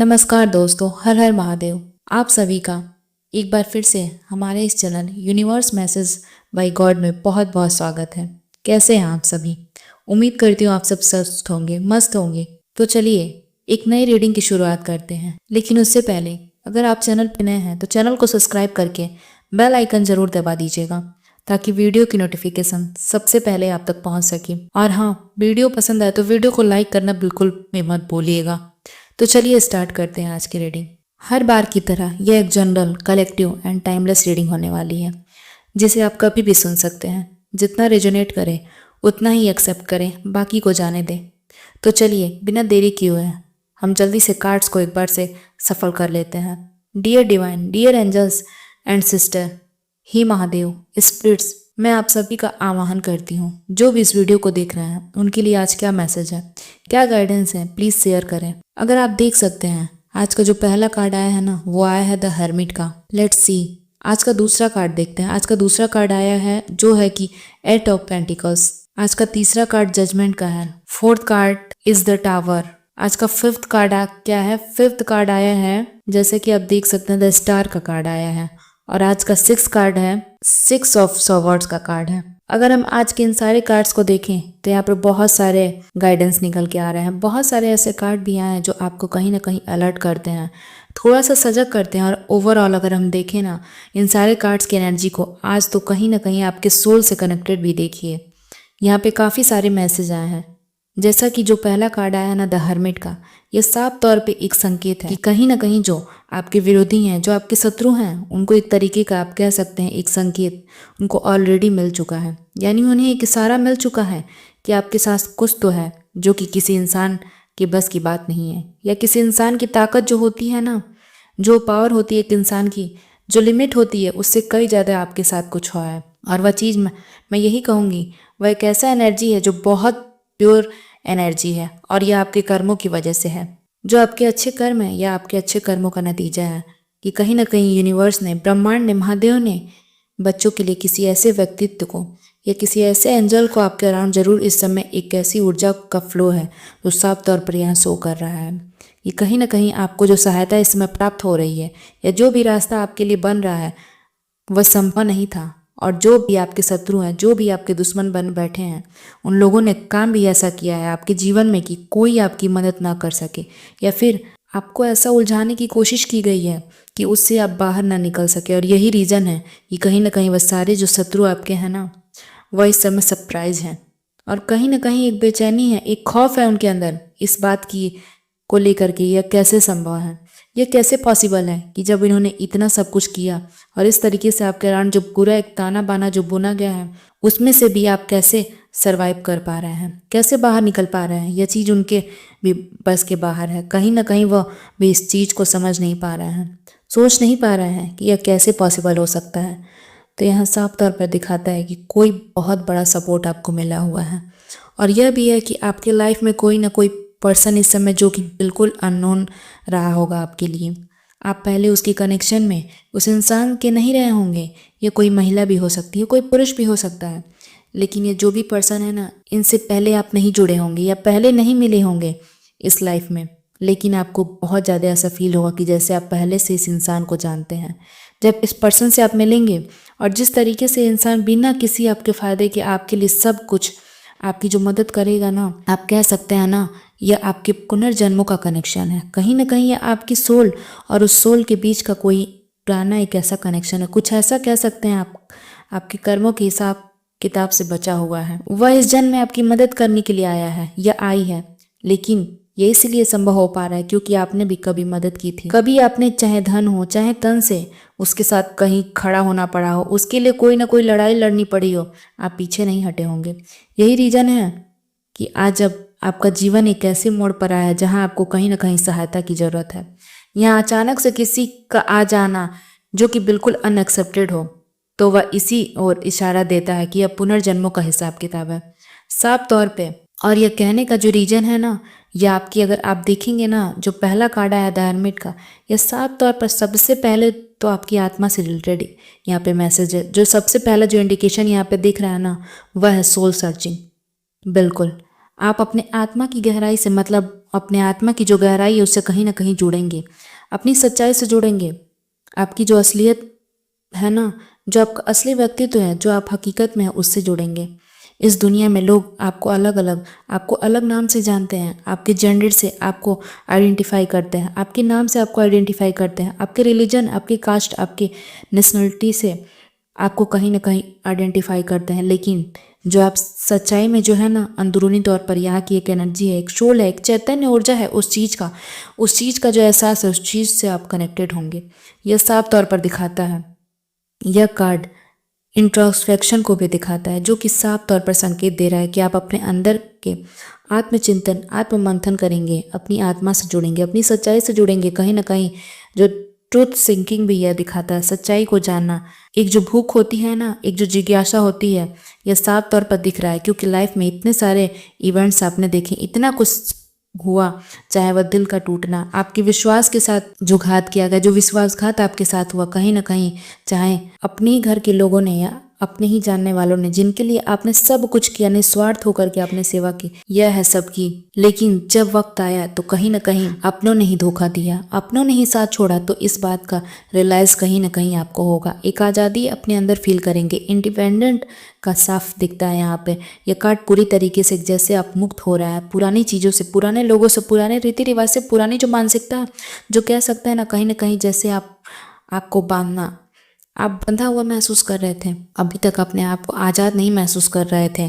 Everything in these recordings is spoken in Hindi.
नमस्कार दोस्तों, हर हर महादेव। आप सभी का एक बार फिर से हमारे इस channel universe message bye God में बहुत बहुत स्वागत है। कैसे हैं आप सभी? उम्मीद करती हूँ आप सब स्वस्थ होंगे, मस्त होंगे। तो चलिए एक नई रीडिंग की शुरुआत करते हैं। लेकिन उससे पहले अगर आप चैनल पर नए हैं तो चैनल को सब्सक्राइब करके बेल आइकन जरूर दबा दीजिएगा ताकि वीडियो की नोटिफिकेशन सबसे पहले आप तक पहुंच सके। और हाँ, वीडियो पसंद आए तो वीडियो को लाइक करना बिल्कुल भी मत भूलिएगा। तो चलिए स्टार्ट करते हैं आज की रीडिंग। हर बार की तरह यह एक general, collective and timeless reading होने वाली है, जिसे आप कभी भी सुन सकते हैं। जितना रेजोनेट करे उतना ही एक्सेप्ट करें, बाकी को जाने दें। तो चलिए बिना देरी किए हुए हम जल्दी से कार्ड्स को एक बार से सफल कर लेते हैं। Dear divine, dear angels and sister, ही महादेव, स्पिरिट्स, मैं आप सभी का आवाहन करती हूँ। जो भी इस वीडियो को देख रहे हैं उनके लिए आज क्या मैसेज है, क्या गाइडेंस है, प्लीज शेयर करें। अगर आप देख सकते हैं आज का जो पहला कार्ड आया है ना, वो आया है द हर्मिट का। लेट्स सी आज का दूसरा कार्ड देखते हैं। आज का दूसरा कार्ड आया है जो है कि 8 ऑफ पेंटिकल्स। आज का तीसरा कार्ड जजमेंट का है। Fourth card is the tower. आज का फिफ्थ कार्ड क्या है? फिफ्थ कार्ड आया है, जैसे कि आप देख सकते हैं, द स्टार का कार्ड आया है। और आज का 6 कार्ड है, 6 ऑफ सॉवर्ड्स का कार्ड है। अगर हम आज के इन सारे कार्ड्स को देखें तो यहाँ पर बहुत सारे गाइडेंस निकल के आ रहे हैं। बहुत सारे ऐसे कार्ड भी आए हैं जो आपको कहीं ना कहीं अलर्ट करते हैं, थोड़ा सा सजग करते हैं। और ओवरऑल अगर हम देखें ना इन सारे कार्ड्स की एनर्जी को, आज तो कहीं ना कहीं आपके सोल से कनेक्टेड भी देखिए। यहाँ पे काफ़ी सारे मैसेज आए हैं। जैसा कि जो पहला कार्ड आया ना द हर्मिट का, ये साफ तौर पे एक संकेत है कि कहीं ना कहीं जो आपके विरोधी हैं, जो आपके शत्रु हैं, उनको एक तरीके का आप कह सकते हैं एक संकेत उनको ऑलरेडी मिल चुका है। यानी उन्हें एक इशारा मिल चुका है कि आपके साथ कुछ तो है जो कि किसी इंसान के बस की बात नहीं है। या किसी इंसान की ताकत जो होती है ना, जो पावर होती है एक इंसान की, जो लिमिट होती है, उससे कई ज़्यादा आपके साथ कुछ हुआ है। और वह चीज़ मैं यही कहूँगी, वह एक ऐसा एनर्जी है जो बहुत प्योर एनर्जी है। और यह आपके कर्मों की वजह से है। जो आपके अच्छे कर्म है या आपके अच्छे कर्मों का नतीजा है कि कहीं ना कहीं यूनिवर्स ने, ब्रह्मांड ने, महादेव ने बच्चों के लिए किसी ऐसे व्यक्तित्व को या किसी ऐसे एंजल को आपके अराउंड जरूर इस समय एक ऐसी ऊर्जा का फ्लो है जो साफ तौर पर यहाँ शो कर रहा है कि कहीं ना कहीं आपको जो सहायता इस समय प्राप्त हो रही है या जो भी रास्ता आपके लिए बन रहा है वह संभव नहीं था। और जो भी आपके शत्रु हैं, जो भी आपके दुश्मन बन बैठे हैं, उन लोगों ने काम भी ऐसा किया है आपके जीवन में कि कोई आपकी मदद ना कर सके, या फिर आपको ऐसा उलझाने की कोशिश की गई है कि उससे आप बाहर ना निकल सके। और यही रीज़न है कि कहीं ना कहीं वह सारे जो शत्रु आपके हैं ना, वह इस समय सरप्राइज हैं। और कहीं ना कहीं एक बेचैनी है, एक खौफ है उनके अंदर इस बात की को लेकर के, यह कैसे संभव है, यह कैसे पॉसिबल है कि जब इन्होंने इतना सब कुछ किया और इस तरीके से आपके अराउंड जो पूरा एक ताना बाना जो बुना गया है, उसमें से भी आप कैसे सरवाइव कर पा रहे हैं, कैसे बाहर निकल पा रहे हैं। यह चीज़ उनके भी बस के बाहर है। कहीं ना कहीं वह भी इस चीज़ को समझ नहीं पा रहे हैं, सोच नहीं पा रहे हैं कि यह कैसे पॉसिबल हो सकता है। तो यहाँ साफ तौर पर दिखाता है कि कोई बहुत बड़ा सपोर्ट आपको मिला हुआ है। और यह भी है कि आपके लाइफ में कोई ना कोई पर्सन इस समय जो कि बिल्कुल अननोन रहा होगा आपके लिए। आप पहले उसकी कनेक्शन में उस इंसान के नहीं रहे होंगे। ये कोई महिला भी हो सकती है, कोई पुरुष भी हो सकता है। लेकिन ये जो भी पर्सन है ना, इनसे पहले आप नहीं जुड़े होंगे या पहले नहीं मिले होंगे इस लाइफ में। लेकिन आपको बहुत ज़्यादा ऐसा फील होगा कि जैसे आप पहले से इस इंसान को जानते हैं। जब इस पर्सन से आप मिलेंगे और जिस तरीके से इंसान बिना किसी आपके फ़ायदे के आपके लिए सब कुछ आपकी जो मदद करेगा ना, आप कह सकते हैं ना, यह आपके पुनर्जन्मों का कनेक्शन है। कहीं ना कहीं यह आपकी सोल और उस सोल के बीच का कोई पुराना एक ऐसा कनेक्शन है। कुछ ऐसा कह सकते हैं आप, आपके कर्मों के हिसाब किताब से बचा हुआ है। वह इस जन्म में आपकी मदद करने के लिए आया है या आई है। लेकिन ये इसलिए संभव हो पा रहा है क्योंकि आपने भी कभी मदद की थी। कभी आपने चाहे धन हो चाहे तन से उसके साथ कहीं खड़ा होना पड़ा हो, उसके लिए कोई ना कोई लड़ाई लड़नी पड़ी हो, आप पीछे नहीं हटे होंगे। यही रीज़न है कि आज जब आपका जीवन एक ऐसे मोड़ पर आया है जहां आपको कहीं ना कहीं सहायता की ज़रूरत है। यहाँ अचानक से किसी का आ जाना जो कि बिल्कुल अनएक्सेप्टेड हो, तो वह इसी ओर इशारा देता है कि यह पुनर्जन्मों का हिसाब किताब है साफ तौर पे। और यह कहने का जो रीज़न है ना, यह आपकी, अगर आप देखेंगे ना, जो पहला कार्ड आया द हर्मिट का, यह साफ तौर पर सबसे पहले तो आपकी आत्मा से रिलेटेड यहाँ पे मैसेज है। जो सबसे पहला जो इंडिकेशन यहाँ पे दिख रहा है ना, वह है सोल सर्चिंग। बिल्कुल आप अपने आत्मा की गहराई से, मतलब अपने आत्मा की जो गहराई है उससे कहीं ना कहीं जुड़ेंगे, अपनी सच्चाई से जुड़ेंगे। आपकी जो असलियत है ना, जो आपका असली व्यक्तित्व है, जो आप हकीकत में है, उससे जुड़ेंगे। इस दुनिया में लोग आपको अलग नाम से जानते हैं, आपके जेंडर से आपको आइडेंटिफाई करते हैं, आपके नाम से आपको आइडेंटिफाई करते हैं, आपके रिलीजन, आपकी कास्ट, आपकी नेशनलिटी से आपको कहीं ना कहीं आइडेंटिफाई करते हैं। लेकिन जो आप सच्चाई में जो है ना, अंदरूनी तौर पर यहाँ की एक एनर्जी है, एक शोल है, एक चैतन्य ऊर्जा है, उस चीज़ का जो एहसास है, उस चीज़ से आप कनेक्टेड होंगे। यह साफ तौर पर दिखाता है। यह कार्ड इंट्रोस्पेक्शन को भी दिखाता है, जो कि साफ तौर पर संकेत दे रहा है कि आप अपने अंदर के आत्मचिंतन, आत्ममंथन करेंगे, अपनी आत्मा से जुड़ेंगे, अपनी सच्चाई से जुड़ेंगे। कहीं ना कहीं जो ट्रूथ सिंकिंग भी यह दिखाता है, सच्चाई को जानना, एक जो भूख होती है ना, एक जो जिज्ञासा होती है, यह साफ तौर पर दिख रहा है। क्योंकि लाइफ में इतने सारे इवेंट्स आपने देखे, इतना कुछ हुआ, चाहे वह दिल का टूटना, आपके विश्वास के साथ जो घात किया गया, जो विश्वासघात आपके साथ हुआ, कहीं ना कहीं चाहे अपने ही घर के लोगों ने या अपने ही जानने वालों ने, जिनके लिए आपने सब कुछ किया, निस्वार्थ होकर के आपने सेवा की, यह है सबकी। लेकिन जब वक्त आया तो कहीं ना कहीं अपनों ने ही धोखा दिया, अपनों ने ही साथ छोड़ा। तो इस बात का रियलाइज कहीं ना कहीं आपको होगा। एक आज़ादी अपने अंदर फील करेंगे, इंडिपेंडेंट का साफ दिखता है यहाँ पे। यह कार्ड पूरी तरीके से जैसे आप मुक्त हो रहा है पुरानी चीज़ों से, पुराने लोगों से, पुराने रीति रिवाज से, पुरानी जो मानसिकता, जो कह सकते हैं ना, कहीं ना कहीं जैसे आपको बांधना, आप बंधा हुआ महसूस कर रहे थे, अभी तक अपने आप को आज़ाद नहीं महसूस कर रहे थे,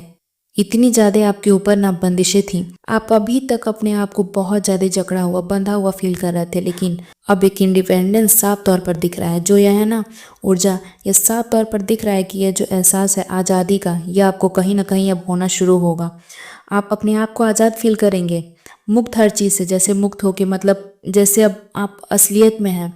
इतनी ज़्यादा आपके ऊपर ना बंदिशें थी, आप अभी तक अपने आप को बहुत ज़्यादा जकड़ा हुआ, बंधा हुआ फील कर रहे थे। लेकिन अब एक इंडिपेंडेंस साफ तौर पर दिख रहा है। जो यह है ना ऊर्जा, यह साफ तौर पर दिख रहा है कि यह जो एहसास है आज़ादी का, यह आपको कहीं ना कहीं अब होना शुरू होगा। आप अपने आप को आज़ाद फील करेंगे, मुक्त हर चीज़ से, जैसे मुक्त होके, मतलब जैसे अब आप असलियत में हैं।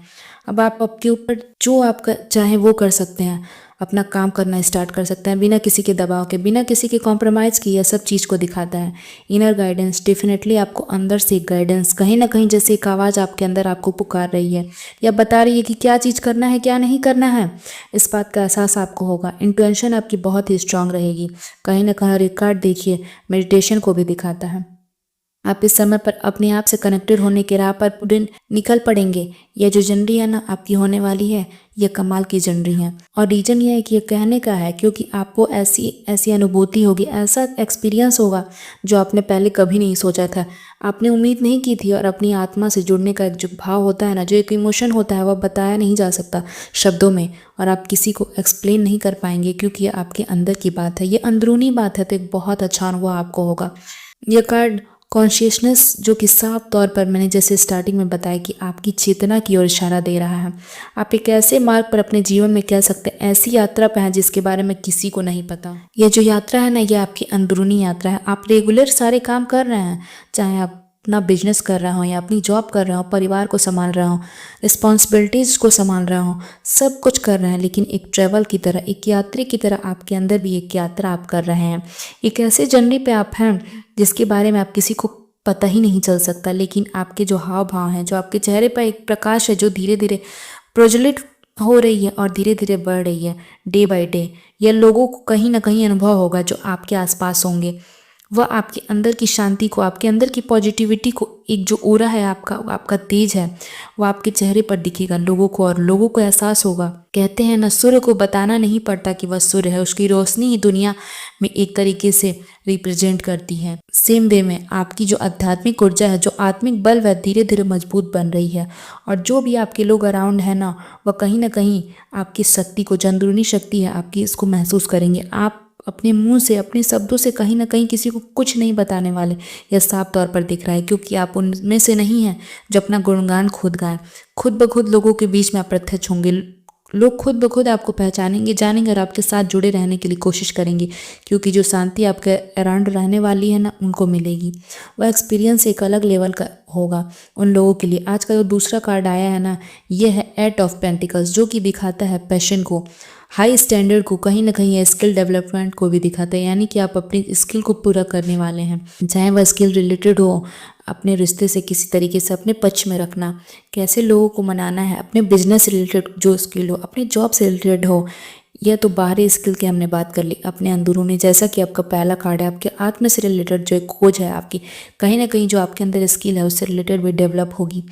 अब आप आपके ऊपर जो आपका चाहे वो कर सकते हैं, अपना काम करना स्टार्ट कर सकते हैं बिना किसी के दबाव के, बिना किसी के कॉम्प्रोमाइज़ की। यह सब चीज़ को दिखाता है। इनर गाइडेंस, डेफिनेटली आपको अंदर से एक गाइडेंस, कहीं ना कहीं जैसे एक आवाज़ आपके अंदर आपको पुकार रही है या बता रही है कि क्या चीज़ करना है, क्या नहीं करना है। इस बात का एहसास आपको होगा। इंट्यूशन आपकी बहुत ही स्ट्रांग रहेगी। कहीं ना कहीं रिकॉर्ड देखिए मेडिटेशन को भी दिखाता है। आप इस समय पर अपने आप से कनेक्टेड होने के राह पर पूरे निकल पड़ेंगे। यह जो जर्नी है ना आपकी होने वाली है, यह कमाल की जर्नी है। और रीजन यह है कि यह कहने का है क्योंकि आपको ऐसी ऐसी अनुभूति होगी, ऐसा एक्सपीरियंस होगा जो आपने पहले कभी नहीं सोचा था, आपने उम्मीद नहीं की थी। और अपनी आत्मा से जुड़ने का एक जो भाव होता है ना, जो एक इमोशन होता है, वह बताया नहीं जा सकता शब्दों में, और आप किसी को एक्सप्लेन नहीं कर पाएंगे क्योंकि ये आपके अंदर की बात है, ये अंदरूनी बात है। तो एक बहुत अच्छा अनुभव आपको होगा। यह कार्ड कॉन्शियसनेस, जो कि साफ तौर पर मैंने जैसे स्टार्टिंग में बताया कि आपकी चेतना की ओर इशारा दे रहा है। आप एक ऐसे मार्ग पर अपने जीवन में कह सकते हैं, ऐसी यात्रा पर हैं जिसके बारे में किसी को नहीं पता। यह जो यात्रा है ना, यह आपकी अंदरूनी यात्रा है। आप रेगुलर सारे काम कर रहे हैं, चाहे आप अपना बिजनेस कर रहा हो या अपनी जॉब कर रहा हो, परिवार को संभाल रहा हो, रिस्पॉन्सिबिलिटीज़ को संभाल रहा हो, सब कुछ कर रहे हैं। लेकिन एक ट्रैवल की तरह, एक यात्री की तरह आपके अंदर भी एक यात्रा आप कर रहे हैं। एक ऐसे जर्नी पे आप हैं जिसके बारे में आप किसी को पता ही नहीं चल सकता। लेकिन आपके जो हाव भाव हैं, जो आपके चेहरे पर एक प्रकाश है जो धीरे धीरे प्रज्वलित हो रही है और धीरे धीरे बढ़ रही है डे बाय डे, यह लोगों को कहीं ना कहीं अनुभव होगा जो आपके आसपास होंगे। वह आपके अंदर की शांति को, आपके अंदर की पॉजिटिविटी को, एक जो ऑरा है आपका तेज है, वो आपके चेहरे पर दिखेगा लोगों को, और लोगों को एहसास होगा। कहते हैं ना, सूर्य को बताना नहीं पड़ता कि वह सूर्य है, उसकी रोशनी ही दुनिया में एक तरीके से रिप्रेजेंट करती है। सेम वे में आपकी जो आध्यात्मिक ऊर्जा है, जो आत्मिक बल वह धीरे धीरे मजबूत बन रही है। और जो भी आपके लोग अराउंड है ना, वह कहीं ना कहीं आपकी शक्ति को, जो अंदरूनी शक्ति है आपकी, इसको महसूस करेंगे। आप अपने मुंह से, अपने शब्दों से कहीं ना कहीं किसी को कुछ नहीं बताने वाले, यह साफ तौर पर दिख रहा है। क्योंकि आप उनमें से नहीं हैं जो अपना गुणगान खुद गाएं। खुद ब खुद लोगों के बीच में आप प्रत्यक्ष होंगे, लोग खुद ब खुद आपको पहचानेंगे, जानेंगे और आपके साथ जुड़े रहने के लिए कोशिश करेंगे। क्योंकि जो शांति आपके अराउंड रहने वाली है ना, उनको मिलेगी। वह एक्सपीरियंस एक अलग लेवल का होगा उन लोगों के लिए। आज का जो दूसरा कार्ड आया है ना, यह है 8 ऑफ पेंटिकल्स, जो कि दिखाता है पैशन को, हाई स्टैंडर्ड को, कहीं ना कहीं स्किल डेवलपमेंट को भी दिखाता है। यानी कि आप अपनी स्किल को पूरा करने वाले हैं, चाहे वह स्किल रिलेटेड हो, अपने रिश्ते से किसी तरीके से अपने पक्ष में रखना, कैसे लोगों को मनाना है, अपने बिजनेस रिलेटेड जो स्किल हो, अपने जॉब से रिलेटेड हो, यह तो बाहरी स्किल की हमने बात कर ली। अपने अंदरूनी, जैसा कि आपका पहला कार्ड है, आपके आत्म से रिलेटेड जो एक खोज है आपकी, कहीं ना कहीं जो आपके अंदर स्किल है उससे रिलेटेड भी डेवलप होगी।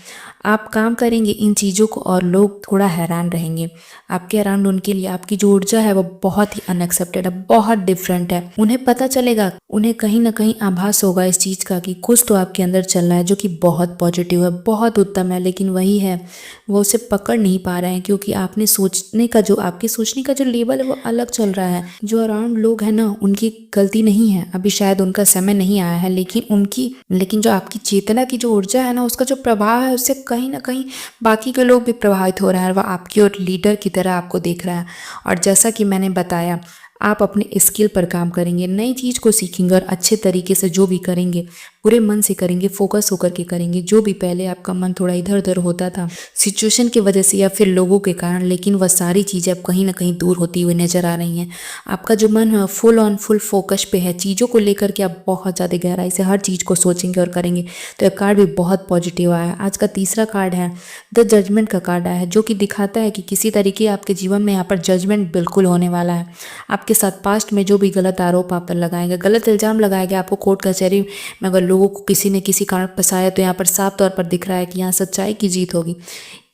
आप काम करेंगे इन चीज़ों को और लोग थोड़ा हैरान रहेंगे आपके अराउंड। उनके लिए आपकी जो ऊर्जा है वो बहुत ही अनएक्सेप्टेड है, बहुत डिफरेंट है। उन्हें पता चलेगा, उन्हें कहीं ना कहीं आभास होगा इस चीज़ का कि कुछ तो आपके अंदर चल रहा है जो कि बहुत पॉजिटिव है, बहुत उत्तम है, लेकिन वही है वो उसे पकड़ नहीं पा रहे हैं क्योंकि आपने सोचने का जो, आपके सोचने का जो लेवल है वो अलग चल रहा है। जो अराउंड लोग हैं ना, उनकी गलती नहीं है, अभी शायद उनका समय नहीं आया है, लेकिन जो आपकी चेतना की जो ऊर्जा है ना, उसका जो प्रभाव है उससे कहीं ना कहीं बाकी के लोग भी प्रभावित हो रहे हैं और वह आपकी और लीडर की तरह आपको देख रहा है। और जैसा कि मैंने बताया, आप अपने स्किल पर काम करेंगे, नई चीज़ को सीखेंगे और अच्छे तरीके से जो भी करेंगे पूरे मन से करेंगे, फोकस होकर के करेंगे। जो भी पहले आपका मन थोड़ा इधर उधर होता था सिचुएशन की वजह से या फिर लोगों के कारण, लेकिन वह सारी चीज़ें अब कहीं ना कहीं दूर होती हुई नजर आ रही हैं। आपका जो मन है फुल ऑन फुल फोकस पे है, चीज़ों को लेकर के आप बहुत ज़्यादा गहराई से हर चीज़ को सोचेंगे और करेंगे। तो यह कार्ड भी बहुत पॉजिटिव आया है। आज का तीसरा कार्ड है द जजमेंट का कार्ड आया है, जो कि दिखाता है कि किसी तरीके आपके जीवन में यहाँ पर जजमेंट बिल्कुल होने वाला है। आपके साथ पास्ट में जो भी गलत आरोप आप पर लगाए गए, गलत इल्जाम लगाए गए, आपको कोर्ट कचहरी में अगर लोगों को किसी ने किसी कारण फंसाया, तो यहाँ पर साफ तौर पर दिख रहा है कि यहाँ सच्चाई की जीत होगी।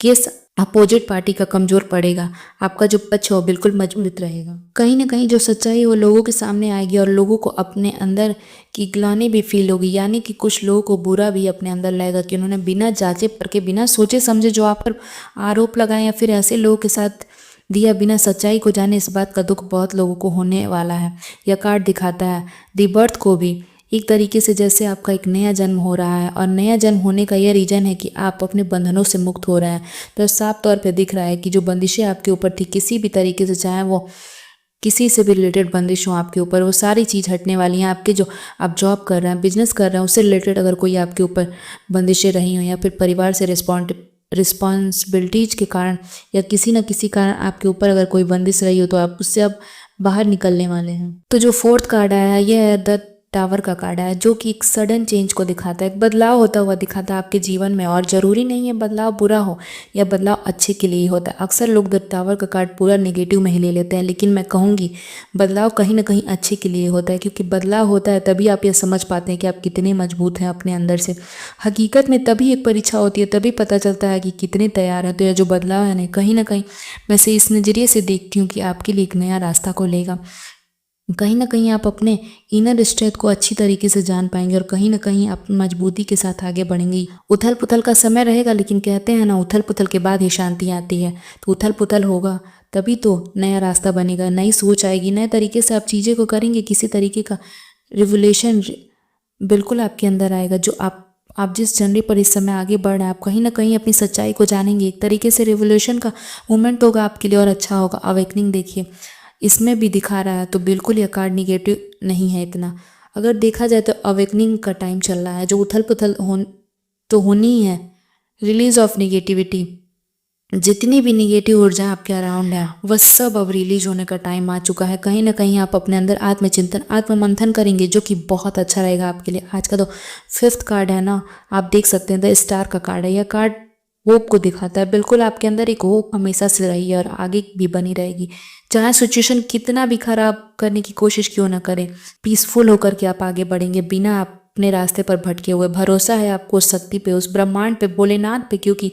केस अपोजिट पार्टी का कमजोर पड़ेगा, आपका जो पक्ष हो बिल्कुल मजबूत रहेगा। कहीं ना कहीं जो सच्चाई है वो लोगों के सामने आएगी और लोगों को अपने अंदर की ग्लानि भी फील होगी, यानी कि कुछ लोगों को बुरा भी अपने अंदर लगेगा कि उन्होंने बिना जांचे परखे, बिना सोचे समझे जो आप पर आरोप लगाए या फिर ऐसे लोगों के साथ दिया बिना सच्चाई को जाने। इस बात का दुख बहुत लोगों को होने वाला है। यह कार्ड दिखाता है दी बर्थ को भी एक तरीके से जैसे आपका एक नया जन्म हो रहा है, और नया जन्म होने का यह रीज़न है कि आप अपने बंधनों से मुक्त हो रहे हैं। तो साफ तौर पे दिख रहा है कि जो बंदिशें आपके ऊपर थी किसी भी तरीके से, चाहे वो किसी से भी रिलेटेड बंदिश हो आपके ऊपर, वो सारी चीज़ हटने वाली हैं। आपके जो आप जॉब कर रहे हैं, बिजनेस कर रहे हैं, उससे रिलेटेड अगर कोई आपके ऊपर बंदिशें रही हो या फिर परिवार से रिस्पॉन्सिबिलिटीज के कारण या किसी न किसी कारण आपके ऊपर अगर कोई बंदिश रही हो, तो आप उससे अब बाहर निकलने वाले हैं। तो जो फोर्थ कार्ड आया है यह है द टावर का कार्ड है, जो कि एक सडन चेंज को दिखाता है, एक बदलाव होता हुआ दिखाता है आपके जीवन में। और ज़रूरी नहीं है बदलाव बुरा हो, या बदलाव अच्छे के लिए ही होता है। अक्सर लोग द टावर का कार्ड पूरा नेगेटिव में ही ले लेते हैं, लेकिन मैं कहूँगी बदलाव कहीं ना कहीं अच्छे के लिए होता है, क्योंकि बदलाव होता है तभी आप ये समझ पाते हैं कि आप कितने मजबूत हैं अपने अंदर से। हकीकत में तभी एक परीक्षा होती है, तभी पता चलता है कि कितने तैयार हैं। तो यह जो बदलाव है ना, कहीं ना कहीं मैं से इस नज़रिए से देखती हूँ कि आपके लिए एक नया रास्ता को लेगा। कहीं ना कहीं आप अपने इनर स्ट्रेंथ को अच्छी तरीके से जान पाएंगे और कहीं ना कहीं आप मजबूती के साथ आगे बढ़ेंगे। उथल पुथल का समय रहेगा, लेकिन कहते हैं ना, उथल पुथल के बाद ही शांति आती है। तो उथल पुथल होगा तभी तो नया रास्ता बनेगा, नई सोच आएगी, नए तरीके से आप चीज़ें को करेंगे। किसी तरीके का रिवोल्यूशन बिल्कुल आपके अंदर आएगा। जो आप जिस जनरी पर इस समय आगे बढ़ रहे हैं, आप कहीं ना कहीं अपनी सच्चाई को जानेंगे। एक तरीके से रिवोल्यूशन का मूवमेंट होगा आपके लिए और अच्छा होगा। अवेकनिंग देखिए इसमें भी दिखा रहा है, तो बिल्कुल यह कार्ड निगेटिव नहीं है इतना। अगर देखा जाए तो अवेकनिंग का टाइम चल रहा है। जो उथल पुथल तो होनी ही है, रिलीज ऑफ निगेटिविटी। जितनी भी निगेटिव ऊर्जा आपके अराउंड है वह सब अब रिलीज होने का टाइम आ चुका है। कहीं ना कहीं आप अपने अंदर आत्मचिंतन, आत्ममंथन करेंगे, जो कि बहुत अच्छा रहेगा आपके लिए। आज का तो फिफ्थ कार्ड है ना, आप देख सकते हैं द स्टार का कार्ड है। यह कार्ड होप को दिखाता है। बिल्कुल आपके अंदर एक होप हमेशा से रही है और आगे भी बनी रहेगी। चाहे सिचुएशन कितना भी खराब करने की कोशिश क्यों ना करें, पीसफुल होकर के आप आगे बढ़ेंगे बिना अपने रास्ते पर भटके हुए। भरोसा है आपको उस शक्ति पे, उस ब्रह्मांड पे, भोलेनाथ पे, क्योंकि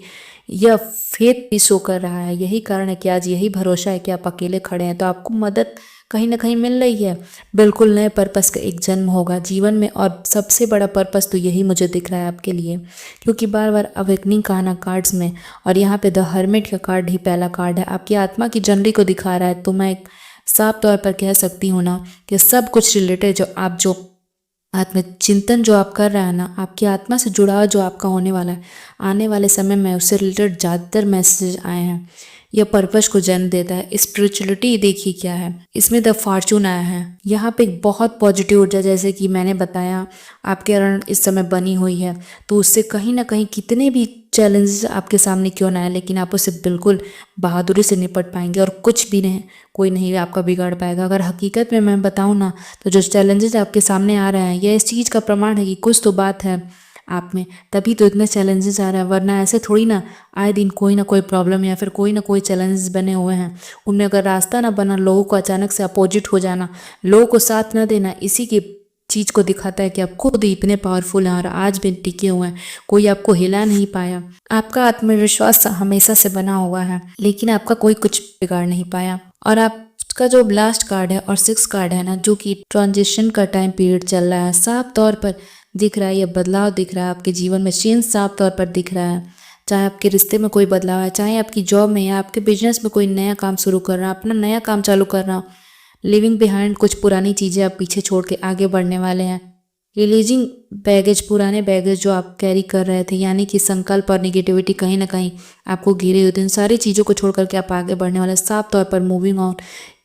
यह फेथ भी शो कर रहा है। यही कारण है कि आज यही भरोसा है कि आप अकेले खड़े हैं, तो आपको मदद कहीं ना कहीं मिल रही है। बिल्कुल नए पर्पस का एक जन्म होगा जीवन में, और सबसे बड़ा पर्पस तो यही मुझे दिख रहा है आपके लिए, क्योंकि बार बार अवेकनिंग का आना कार्ड्स में, और यहाँ पे द हर्मिट का कार्ड ही पहला कार्ड है, आपकी आत्मा की जनरी को दिखा रहा है। तो मैं साफ तौर पर कह सकती हूँ ना कि सब कुछ रिलेटेड जो आत्मचिंतन जो आप कर रहे हैं ना, आपकी आत्मा से जुड़ाव जो आपका होने वाला है आने वाले समय में, उससे रिलेटेड ज़्यादातर मैसेज आए हैं। यह पर्पस को जन्म देता है। स्पिरिचुअलिटी देखिए क्या है, इसमें द फॉर्चून आया है। यहाँ पे एक बहुत पॉजिटिव ऊर्जा, जैसे कि मैंने बताया, आपके अराउंड इस समय बनी हुई है। तो उससे कहीं ना कहीं कितने भी चैलेंजेस आपके सामने क्यों ना आए, लेकिन आप उससे बिल्कुल बहादुरी से निपट पाएंगे और कुछ भी नहीं, कोई नहीं आपका बिगाड़ पाएगा। अगर हकीकत में मैं बताऊँ ना, तो जो चैलेंजेस आपके सामने आ रहे हैं, यह इस चीज़ का प्रमाण है कि कुछ तो बात है आप में, तभी तो इतने चैलेंजेस आ रहे हैं, वरना ऐसे थोड़ी ना आए दिन कोई ना कोई प्रॉब्लम या फिर कोई ना कोई चैलेंजेस बने हुए हैं। उनमें अगर रास्ता ना बना, लोगों को अचानक से अपोजिट हो जाना, लोगों को साथ न देना, इसी की चीज़ को दिखाता है कि आप खुद ही इतने पावरफुल हैं और आज भी टिके हुए हैं, कोई आपको हिला नहीं पाया। आपका आत्मविश्वास हमेशा से बना हुआ है, लेकिन आपका कोई कुछ बिगाड़ नहीं पाया। और आपका जो लास्ट कार्ड है और 6 कार्ड है ना, जो कि ट्रांजिशन का टाइम पीरियड चल रहा है, साफ तौर पर दिख रहा है, ये बदलाव दिख रहा है आपके जीवन में, चेंज साफ तौर पर दिख रहा है। चाहे आपके रिश्ते में कोई बदलाव है, चाहे आपकी जॉब में या आपके बिजनेस में कोई नया काम शुरू कर रहा है, अपना नया काम चालू कर रहा हो, लिविंग बिहाइंड कुछ पुरानी चीज़ें आप पीछे छोड़ के आगे बढ़ने वाले हैं। रिलीजिंग बैगेज, पुराने बैगेज जो आप कैरी कर रहे थे, यानी कि संकल्प और निगेटिविटी कहीं ना कहीं आपको घिरे हुए थे, उन सारी चीज़ों को छोड़ करके आप आगे बढ़ने वाले हैं। साफ तौर पर मूविंग ऑन,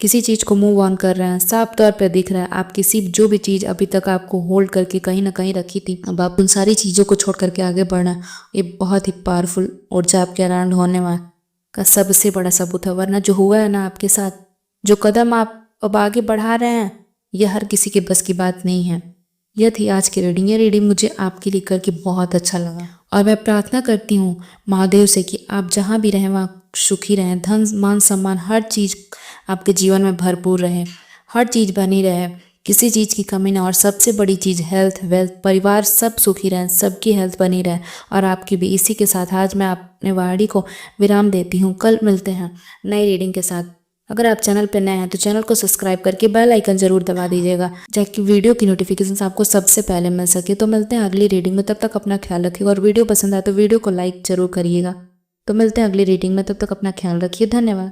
किसी चीज़ को मूव ऑन कर रहे हैं, साफ तौर पर दिख रहा है। आप किसी जो भी चीज़ अभी तक आपको होल्ड करके कहीं ना कहीं रखी थी, अब आप उन सारी चीज़ों को छोड़ करके आगे बढ़ना, ये बहुत ही पावरफुल ऊर्जा आपके अराउंड होने वाला का सबसे बड़ा सबूत है। वरना जो हुआ है ना आपके साथ, जो कदम आप अब आगे बढ़ा रहे हैं, यह हर किसी के बस की बात नहीं है। यह थी आज की रीडिंग। ये रीडिंग मुझे आपके लिए करके बहुत अच्छा लगा और मैं प्रार्थना करती हूँ महादेव से कि आप जहाँ भी रहें वहाँ सुखी रहें, धन मान सम्मान हर चीज़ आपके जीवन में भरपूर रहे, हर चीज़ बनी रहे, किसी चीज़ की कमी ना, और सबसे बड़ी चीज़ हेल्थ, वेल्थ, परिवार सब सुखी रहें, सबकी हेल्थ बनी रहे और आपकी भी। इसी के साथ आज मैं अपने वाणी को विराम देती हूँ। कल मिलते हैं नई रीडिंग के साथ। अगर आप चैनल पर नए हैं तो चैनल को सब्सक्राइब करके बेल आइकन जरूर दबा दीजिएगा, ताकि वीडियो की नोटिफिकेशन आपको सबसे पहले मिल सके। तो मिलते हैं अगली रीडिंग में, तब तक अपना ख्याल रखिएगा और वीडियो पसंद आए तो वीडियो को लाइक जरूर करिएगा। तो मिलते हैं अगली रीडिंग में, तब तक अपना ख्याल रखिए। धन्यवाद।